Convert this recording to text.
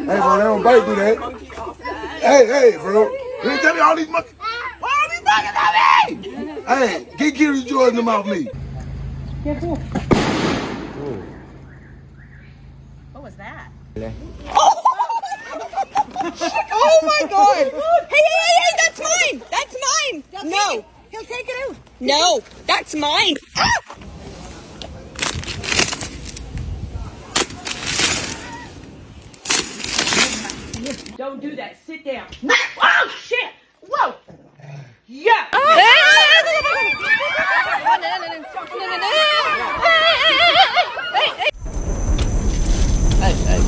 Hey, bro, they don't bite do that. Hey, bro. You ain't tell me all these monkeys. Why all these monkeys on me? Hey, get Curious Jordan them off me. Careful. What was that? Oh my god! Hey, that's mine! That's mine! No! He'll take it out. No! That's mine! Ah! Don't do that. Sit down. Oh, shit. Whoa. Yeah. Hey, hey.